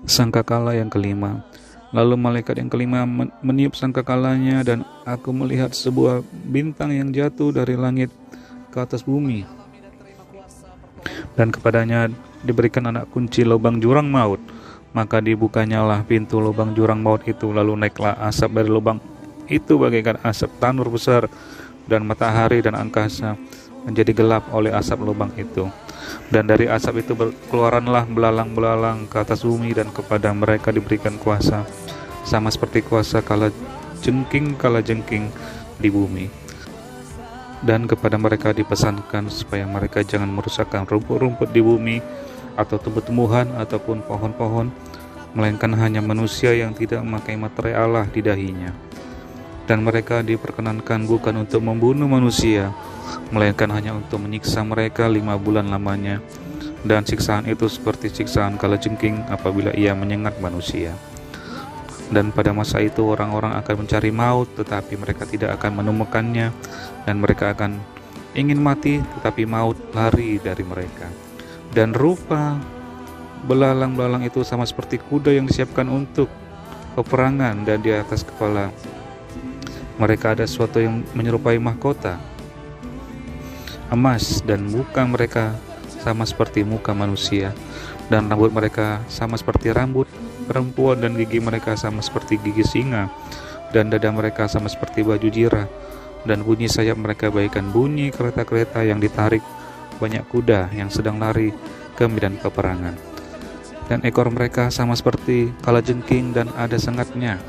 sangkakala yang kelima. Lalu malaikat yang kelima meniup sangkakalanya, dan aku melihat sebuah bintang yang jatuh dari langit ke atas bumi, dan kepadanya diberikan anak kunci lubang jurang maut. Maka dibukanyalah pintu lubang jurang maut itu, lalu naiklah asap dari lubang itu bagaikan asap tanur besar, dan matahari dan angkasa menjadi gelap oleh asap lubang itu. Dan dari asap itu keluaranlah belalang-belalang ke atas bumi, dan kepada mereka diberikan kuasa sama seperti kuasa kala jengking di bumi. Dan kepada mereka dipesankan supaya mereka jangan merusakkan rumput-rumput di bumi, atau tumbuh-tumbuhan, ataupun pohon-pohon, melainkan hanya manusia yang tidak memakai materai Allah di dahinya. Dan mereka diperkenankan bukan untuk membunuh manusia, melainkan hanya untuk menyiksa mereka 5 bulan lamanya. Dan siksaan itu seperti siksaan kalajengking apabila ia menyengat manusia. Dan pada masa itu orang-orang akan mencari maut, tetapi mereka tidak akan menemukannya, dan mereka akan ingin mati, tetapi maut lari dari mereka. Dan rupa belalang-belalang itu sama seperti kuda yang disiapkan untuk peperangan, dan di atas kepala mereka ada sesuatu yang menyerupai mahkota emas, dan muka mereka sama seperti muka manusia, dan rambut mereka sama seperti rambut perempuan, dan gigi mereka sama seperti gigi singa, dan dada mereka sama seperti baju jirah, dan bunyi sayap mereka bagaikan bunyi kereta-kereta yang ditarik banyak kuda yang sedang lari ke medan peperangan. Dan ekor mereka sama seperti kalajengking, dan ada sengatnya,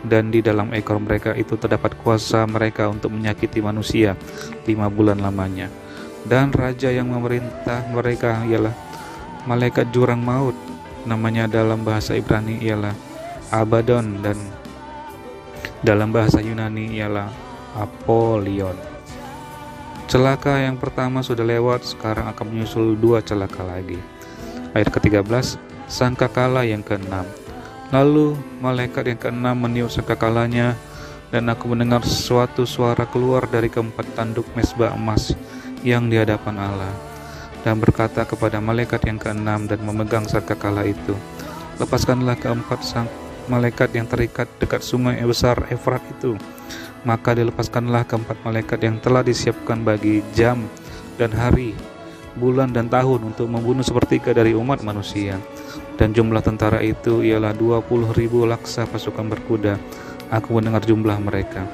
dan di dalam ekor mereka itu terdapat kuasa mereka untuk menyakiti manusia 5 bulan lamanya. Dan raja yang memerintah mereka ialah malaikat jurang maut, namanya dalam bahasa Ibrani ialah Abaddon, dan dalam bahasa Yunani ialah Apollyon. Celaka yang pertama sudah lewat, sekarang akan menyusul 2 celaka lagi. Ayat ke-13, sangkakala yang ke-6. Lalu malaikat yang ke-6 meniup sangkakalanya, dan aku mendengar suatu suara keluar dari keempat tanduk mezbah emas yang di hadapan Allah, dan berkata kepada malaikat yang ke-6 dan memegang sangkakala itu, lepaskanlah keempat sang malaikat yang terikat dekat sungai besar Efrat itu. Maka dilepaskanlah keempat malaikat yang telah disiapkan bagi jam dan hari, bulan dan tahun, untuk membunuh sepertiga dari umat manusia. Dan jumlah tentara itu ialah 20.000 laksa pasukan berkuda. Aku mendengar jumlah mereka.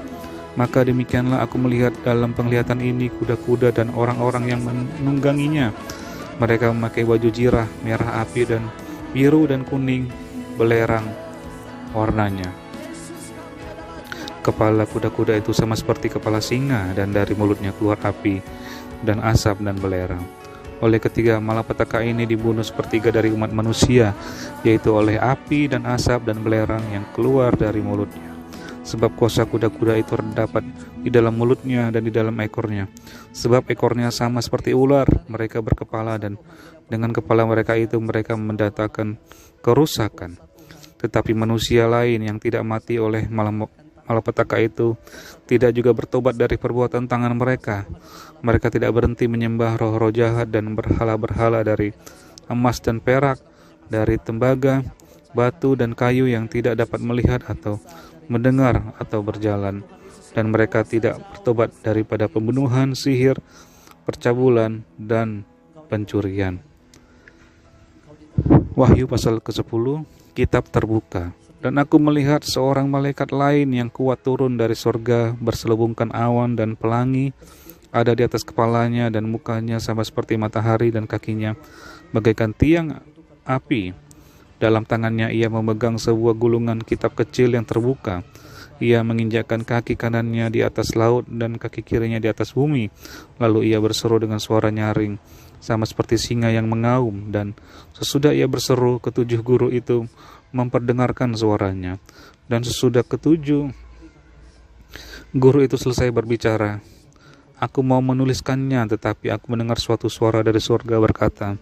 Maka demikianlah aku melihat dalam penglihatan ini kuda-kuda dan orang-orang yang menungganginya. Mereka memakai baju jirah, merah api dan biru dan kuning belerang warnanya. Kepala kuda-kuda itu sama seperti kepala singa, dan dari mulutnya keluar api dan asap dan belerang. Oleh ketiga malapetaka ini dibunuh sepertiga dari umat manusia, yaitu oleh api dan asap dan belerang yang keluar dari mulutnya. Sebab kuasa kuda-kuda itu terdapat di dalam mulutnya dan di dalam ekornya. Sebab ekornya sama seperti ular, mereka berkepala, dan dengan kepala mereka itu mereka mendatangkan kerusakan. Tetapi manusia lain yang tidak mati oleh malapetaka itu tidak juga bertobat dari perbuatan tangan mereka. Mereka tidak berhenti menyembah roh-roh jahat dan berhala-berhala dari emas dan perak, dari tembaga, batu dan kayu yang tidak dapat melihat atau mendengar atau berjalan. Dan mereka tidak bertobat daripada pembunuhan, sihir, percabulan, dan pencurian. Wahyu pasal ke-10, kitab terbuka. Dan aku melihat seorang malaikat lain yang kuat turun dari sorga, berselubungkan awan dan pelangi, ada di atas kepalanya, dan mukanya sama seperti matahari, dan kakinya bagaikan tiang api. Dalam tangannya ia memegang sebuah gulungan kitab kecil yang terbuka. Ia menginjakkan kaki kanannya di atas laut dan kaki kirinya di atas bumi. Lalu ia berseru dengan suara nyaring, sama seperti singa yang mengaum. Dan sesudah ia berseru, ketujuh guru itu memperdengarkan suaranya. Dan sesudah ketujuh guru itu selesai berbicara, aku mau menuliskannya, tetapi aku mendengar suatu suara dari surga berkata,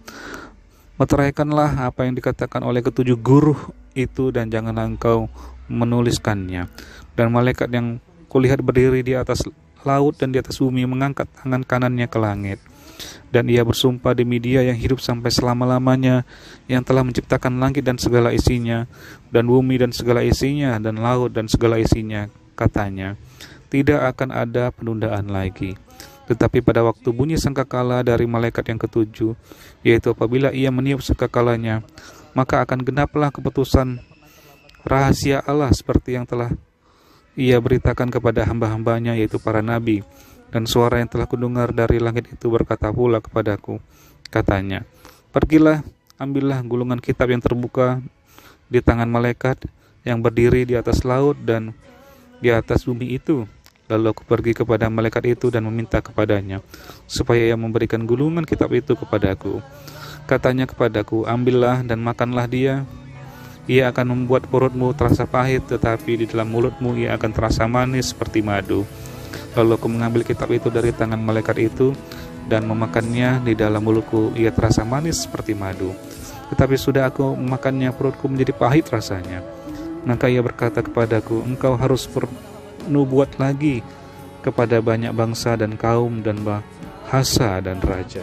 meteraikanlah apa yang dikatakan oleh ketujuh guru itu, dan janganlah engkau menuliskannya. Dan malaikat yang kulihat berdiri di atas laut dan di atas bumi mengangkat tangan kanannya ke langit. Dan ia bersumpah demi Dia yang hidup sampai selama-lamanya, yang telah menciptakan langit dan segala isinya, dan bumi dan segala isinya, dan laut dan segala isinya, katanya, tidak akan ada penundaan lagi. Tetapi pada waktu bunyi sangkakala dari malaikat yang ketujuh, yaitu apabila ia meniup sangkakalanya, maka akan genaplah keputusan rahasia Allah seperti yang telah ia beritakan kepada hamba-hambanya, yaitu para nabi. Dan suara yang telah kudengar dari langit itu berkata pula kepadaku, katanya, pergilah, ambillah gulungan kitab yang terbuka di tangan malaikat yang berdiri di atas laut dan di atas bumi itu. Lalu aku pergi kepada malaikat itu dan meminta kepadanya, supaya ia memberikan gulungan kitab itu kepadaku. Katanya kepadaku, ambillah dan makanlah dia. Ia akan membuat perutmu terasa pahit, tetapi di dalam mulutmu ia akan terasa manis seperti madu. Lalu aku mengambil kitab itu dari tangan malaikat itu dan memakannya. Di dalam mulutku ia terasa manis seperti madu, tetapi sudah aku memakannya, perutku menjadi pahit rasanya. Maka ia berkata kepadaku, engkau harus bernubuat lagi kepada banyak bangsa dan kaum dan bahasa dan raja.